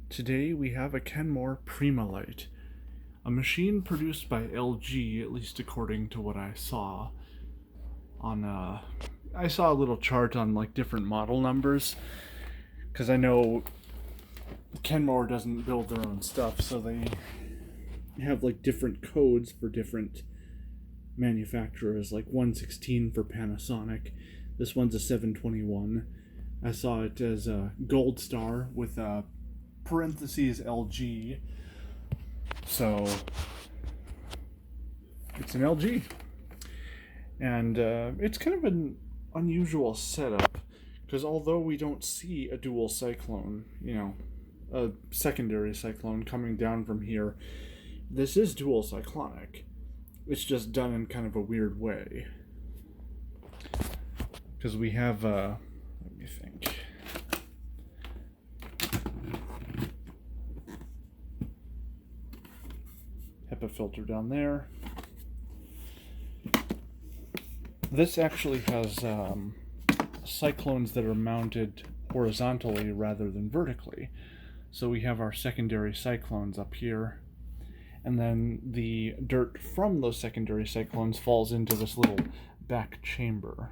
Today we have a Kenmore Premalite, a machine produced by LG, at least according to what I saw on I saw a little chart on like different model numbers, because I know Kenmore doesn't build their own stuff, so they have like different codes for different manufacturers, like 116 for Panasonic. This one's a 721. I saw it as a gold star with a parentheses LG, so it's an LG, and it's kind of an unusual setup, because although we don't see a dual cyclone, a secondary cyclone coming down from here, this is dual cyclonic. It's just done in kind of a weird way, because we have let me think. HEPA filter down there. This actually has cyclones that are mounted horizontally rather than vertically. So we have our secondary cyclones up here, and then the dirt from those secondary cyclones falls into this little back chamber.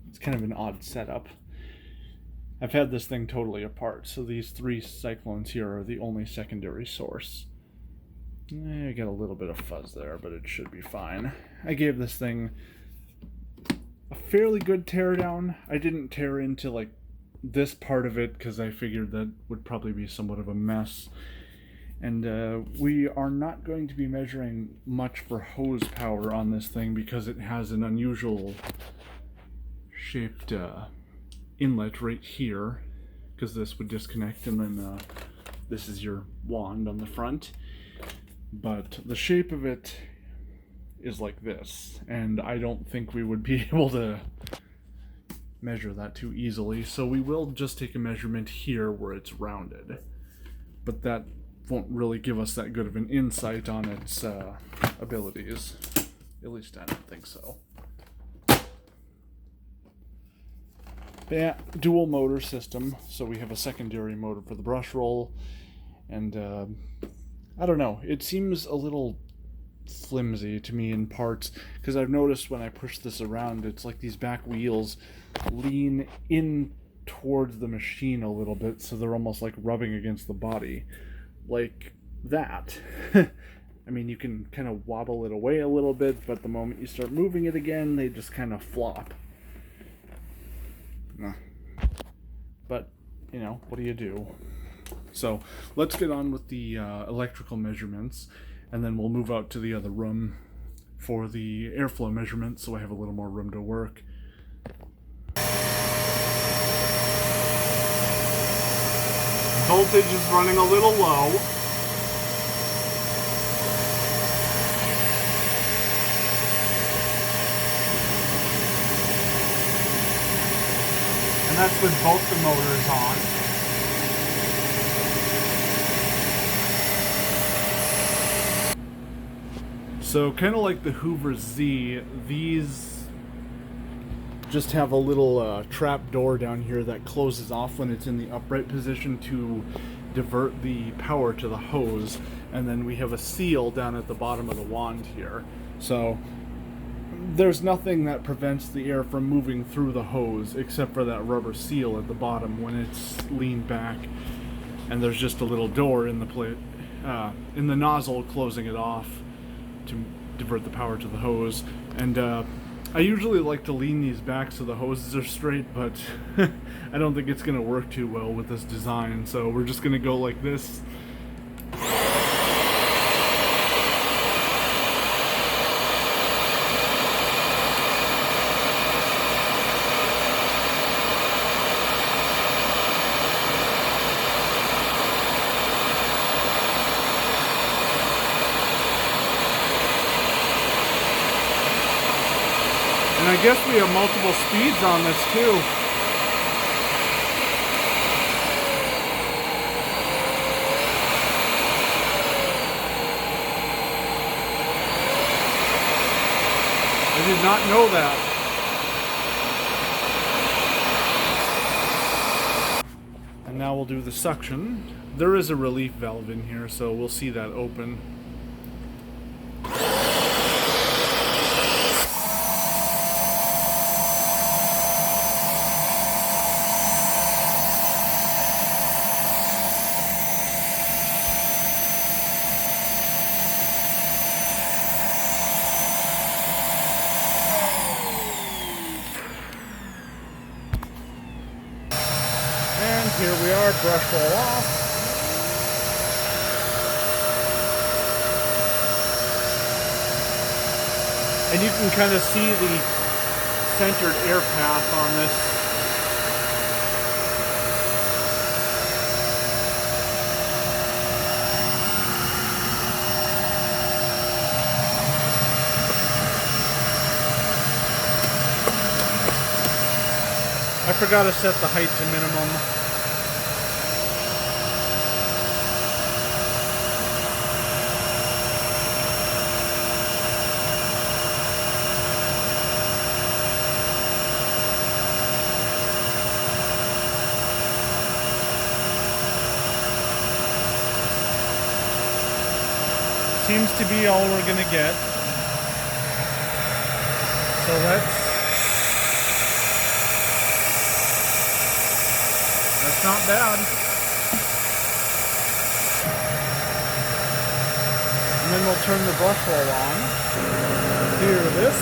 It's kind of an odd setup. I've had this thing totally apart, so these three cyclones here are the only secondary source. I got a little bit of fuzz there, but it should be fine. I gave this thing a fairly good teardown. I didn't tear into like this part of it because I figured that would probably be somewhat of a mess. And we are not going to be measuring much for hose power on this thing because it has an unusual shaped inlet right here, because this would disconnect, and then this is your wand on the front. But the shape of it is like this, and I don't think we would be able to measure that too easily, so we will just take a measurement here where it's rounded. But that won't really give us that good of an insight on its abilities. At least I don't think so. Yeah, dual motor system, so we have a secondary motor for the brush roll, and I don't know, it seems a little flimsy to me in parts, because I've noticed when I push this around, it's like these back wheels lean in towards the machine a little bit, so they're almost like rubbing against the body. Like that. I mean, you can kind of wobble it away a little bit, but the moment you start moving it again, they just kind of flop. But, what do you do? So, let's get on with the electrical measurements, and then we'll move out to the other room for the airflow measurements, so I have a little more room to work. Voltage is running a little low. And that's with both the motors on. So, kind of like the Hoover Z, these just have a little trap door down here that closes off when it's in the upright position to divert the power to the hose, and then we have a seal down at the bottom of the wand here. So there's nothing that prevents the air from moving through the hose except for that rubber seal at the bottom when it's leaned back, and there's just a little door in the in the nozzle closing it off to divert the power to the hose. And I usually like to lean these back so the hoses are straight, but I don't think it's going to work too well with this design, so we're just going to go like this. And I guess we have multiple speeds on this too. I did not know that. And now we'll do the suction. There is a relief valve in here, so we'll see that open. And here we are, brush roll off. And you can kind of see the centered air path on this. I forgot to set the height to minimum. Seems to be all we're gonna get. So that's not bad. And then we'll turn the brush roll on. Clear this.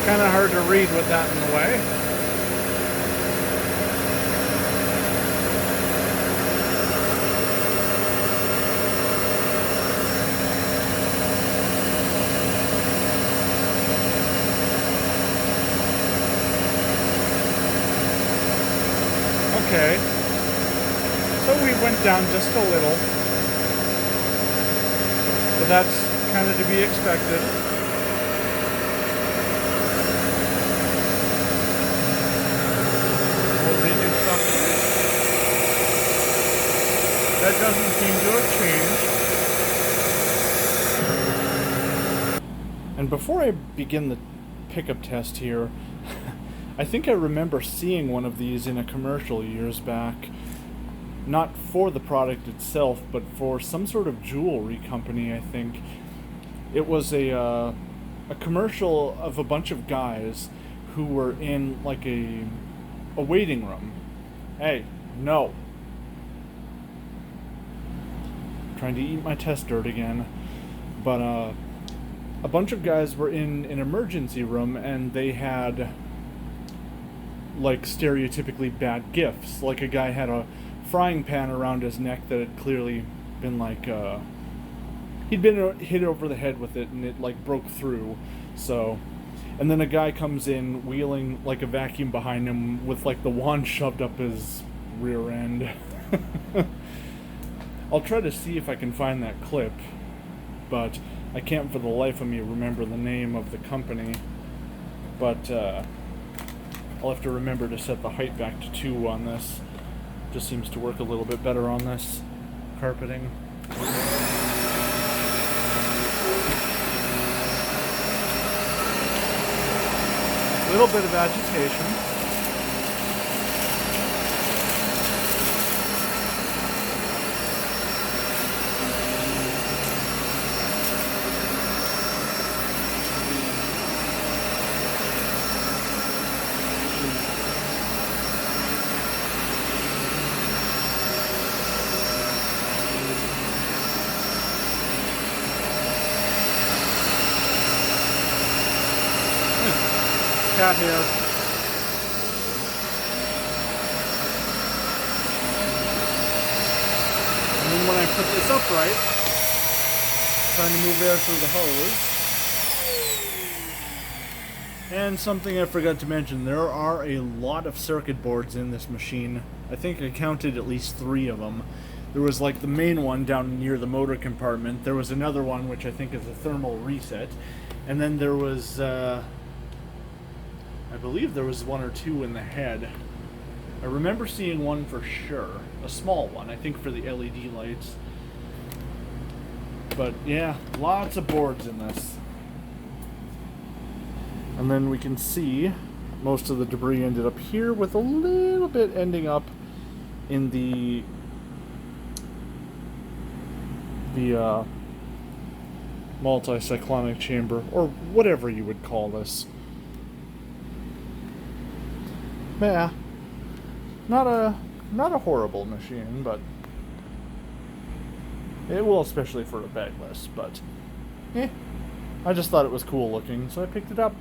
Kind of hard to read with that in the way. Okay, so we went down just a little, but that's kind of to be expected. We'll redo something. That doesn't seem to have changed. And before I begin the pickup test here, I think I remember seeing one of these in a commercial years back. Not for the product itself, but for some sort of jewelry company, I think. It was a commercial of a bunch of guys who were in like a waiting room. Hey, no. Trying to eat my test dirt again. But a bunch of guys were in an emergency room and they had like stereotypically bad gifts. Like a guy had a frying pan around his neck that had clearly been like he'd been hit over the head with it and it like broke through. So, and then a guy comes in wheeling like a vacuum behind him with like the wand shoved up his rear end. I'll try to see if I can find that clip, but I can't for the life of me remember the name of the company. But I'll have to remember to set the height back to 2 on this. Just seems to work a little bit better on this carpeting. A little bit of agitation. Cat here. And then when I put this upright, trying to move air through the hose. And something I forgot to mention, there are a lot of circuit boards in this machine. I think I counted at least 3 of them. There was like the main one down near the motor compartment. There was another one which I think is a thermal reset. And then there was I believe there was 1 or 2 in the head. I remember seeing one for sure. A small one, I think for the LED lights. But yeah, lots of boards in this. And then we can see most of the debris ended up here, with a little bit ending up in the multi-cyclonic chamber, or whatever you would call this. Yeah, not a horrible machine, but it will, especially for a bagless. But I just thought it was cool looking, so I picked it up.